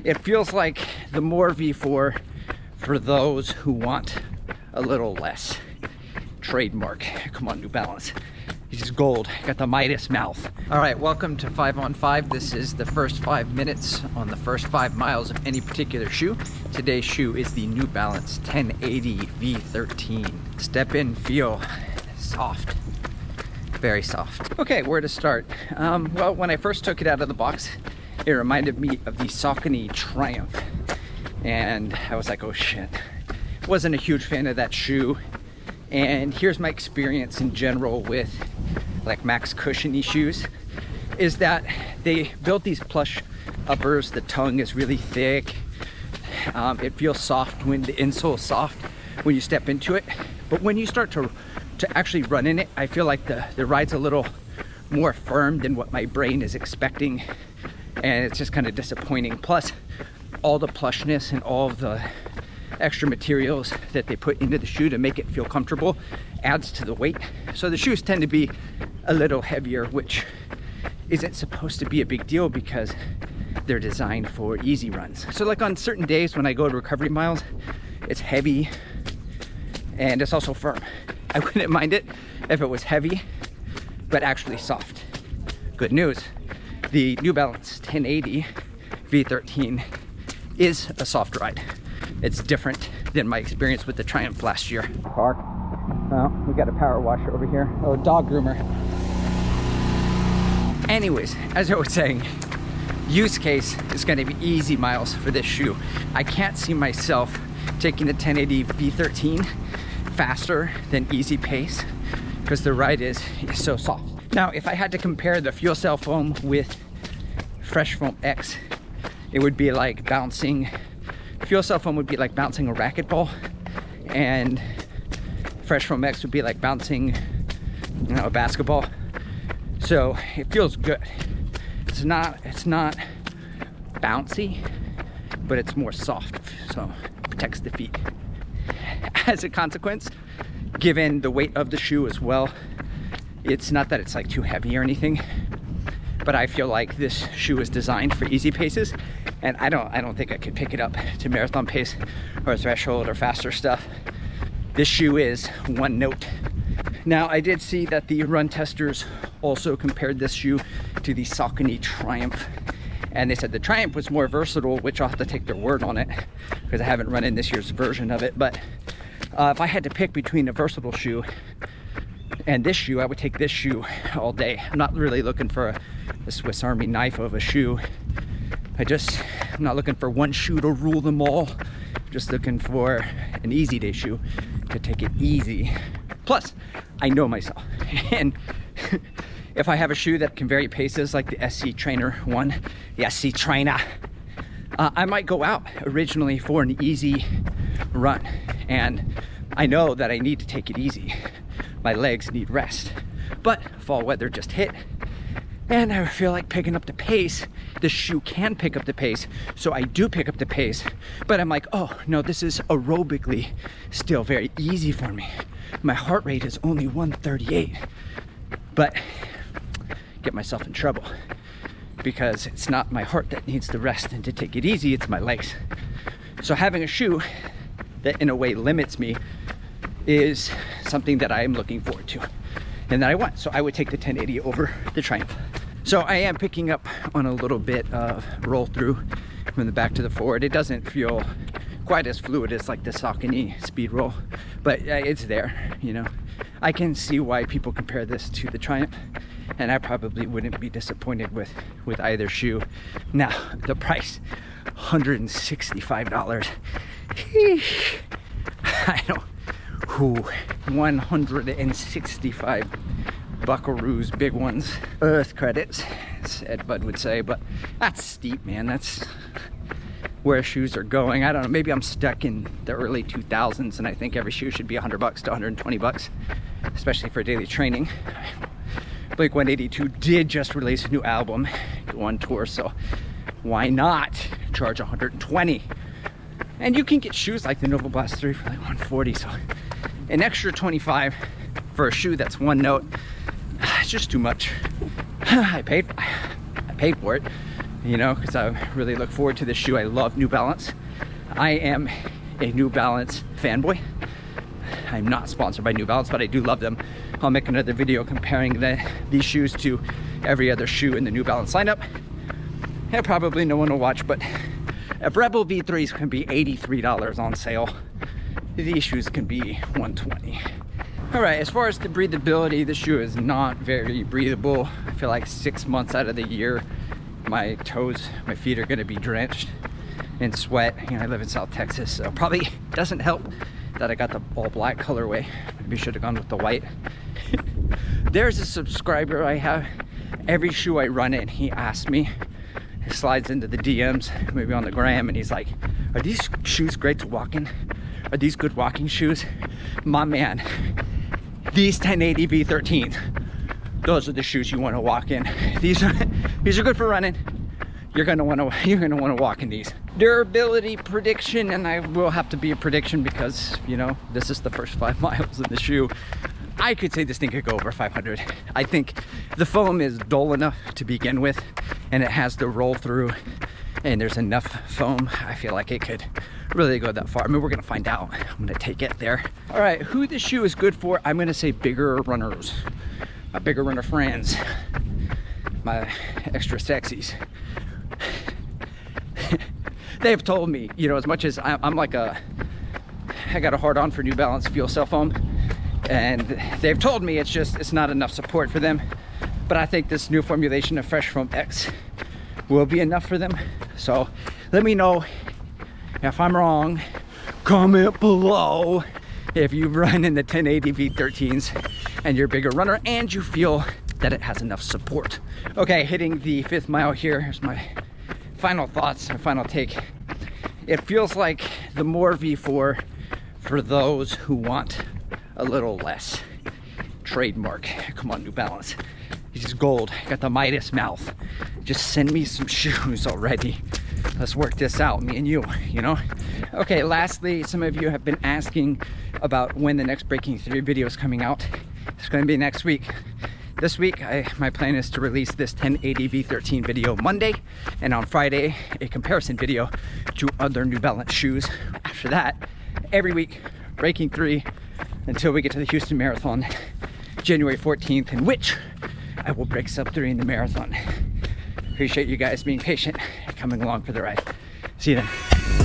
It feels like the more V4 for those who want a little less. Trademark. Come on, New Balance. He's gold. Got the Midas mouth. All right, welcome to 5 on 5. This is the first 5 minutes on the first 5 miles of any particular shoe. Today's shoe is the New Balance 1080 V13. Step in, feel soft. Very soft. Okay, where to start? Well, when I first took it out of the box, it reminded me of the Saucony Triumph. And I was like, oh shit. Wasn't a huge fan of that shoe. And here's my experience in general with like max cushiony shoes, is that they built these plush uppers. The tongue is really thick. It feels soft when the insole is soft when you step into it. But when you start to actually run in it, I feel like the ride's a little more firm than what my brain is expecting. And it's just kind of disappointing. Plus, all the plushness and all of the extra materials that they put into the shoe to make it feel comfortable adds to the weight. So the shoes tend to be a little heavier, which isn't supposed to be a big deal because they're designed for easy runs. So like on certain days when I go to recovery miles, it's heavy and it's also firm. I wouldn't mind it if it was heavy, but actually soft. Good news, the New Balance 1080 V13 is a soft ride. It's different than my experience with the Triumph last year. Park. Oh, we got a power washer over here. Oh, dog groomer. Anyways, as I was saying, use case is going to be easy miles for this shoe. I can't see myself taking the 1080 V13 faster than easy pace because the ride is so soft. Now, if I had to compare the Fuelcell Foam with Fresh Foam X, it would be like bouncing. Fuelcell Foam would be like bouncing a racquetball, and Fresh Foam X would be like bouncing, you know, a basketball. So it feels good. It's not bouncy, but it's more soft, so it protects the feet. As a consequence, given the weight of the shoe as well, it's not that it's like too heavy or anything, but I feel like this shoe is designed for easy paces, and I don't think I could pick it up to marathon pace or threshold or faster stuff. This shoe is one note. Now, I did see that the run testers also compared this shoe to the Saucony Triumph, and they said the Triumph was more versatile, which I'll have to take their word on it because I haven't run in this year's version of it. But if I had to pick between a versatile shoe and this shoe, I would take this shoe all day. I'm not really looking for a Swiss Army knife of a shoe. I'm not looking for one shoe to rule them all. I'm just looking for an easy day shoe to take it easy. Plus, I know myself. And if I have a shoe that can vary paces like the SC Trainer one, the SC Trainer, I might go out originally for an easy run. And I know that I need to take it easy. My legs need rest. But fall weather just hit, and I feel like picking up the pace. The shoe can pick up the pace, so I do pick up the pace. But I'm like, oh no, this is aerobically still very easy for me. My heart rate is only 138. But get myself in trouble because it's not my heart that needs to rest and to take it easy, it's my legs. So having a shoe that in a way limits me is something that I am looking forward to and that I want. So I would take the 1080 over the Triumph. So I am picking up on a little bit of roll through from the back to the forward. It doesn't feel quite as fluid as like the Saucony speed roll, but it's there, you know. I can see why people compare this to the Triumph, and I probably wouldn't be disappointed with either shoe. Now, the price, $165. I don't, 165 buckaroos, big ones, earth credits, as Ed Bud would say, but that's steep, man. That's where shoes are going. I don't know, maybe I'm stuck in the early 2000s and I think every shoe should be $100 to $120, especially for daily training. Blink-182 did just release a new album, go on tour, so why not charge $120? And you can get shoes like the Nova Blast 3 for like $140, so an extra $25 for a shoe that's one note, it's just too much. I paid for it, you know, because I really look forward to this shoe. I love New Balance. I am a New Balance fanboy. I'm not sponsored by New Balance, but I do love them. I'll make another video comparing these shoes to every other shoe in the New Balance lineup. And probably no one will watch, but if Rebel V3s can be $83 on sale, these shoes can be $120. All right, as far as the breathability, the shoe is not very breathable. I feel like 6 months out of the year, my toes, my feet are gonna be drenched in sweat. You know, I live in South Texas, so probably doesn't help that I got the all black colorway. Maybe should have gone with the white. There's a subscriber I have. Every shoe I run in, he asks me, he slides into the DMs, maybe on the gram, and he's like, are these shoes great to walk in? Are these good walking shoes? My man, these 1080 V13s, those are the shoes you want to walk in. These are good for running. You're gonna want to walk in these. Durability prediction, and I will have to be a prediction because, you know, this is the first 5 miles in the shoe. I could say this thing could go over 500. I think the foam is dull enough to begin with, and it has the roll through, and there's enough foam. I feel like it could really go that far. I mean, we're gonna find out. I'm gonna take it there. All right, who this shoe is good for? I'm gonna say bigger runners, my bigger runner friends, my extra sexies. They've told me, you know, as much as I got a hard on for New Balance Fuelcell Foam, and they've told me it's not enough support for them, but I think this new formulation of Fresh Foam X will be enough for them. So let me know if I'm wrong. Comment below if you run in the 1080 V13s and you're a bigger runner and you feel that it has enough support. Okay, hitting the 5th mile here. Here's my final thoughts, my final take. It feels like the more V4 for those who want a little less. Trademark. Come on, New Balance. He's gold. Got the Midas mouth. Just send me some shoes already. Let's work this out, me and you know? Okay, lastly, some of you have been asking about when the next Breaking 3 video is coming out. It's going to be next week. This week, my plan is to release this 1080 V13 video Monday, and on Friday, a comparison video to other New Balance shoes. After that, every week, Breaking 3, until we get to the Houston Marathon, January 14th, in which I will break sub 3 in the marathon. Appreciate you guys being patient and coming along for the ride. See you then.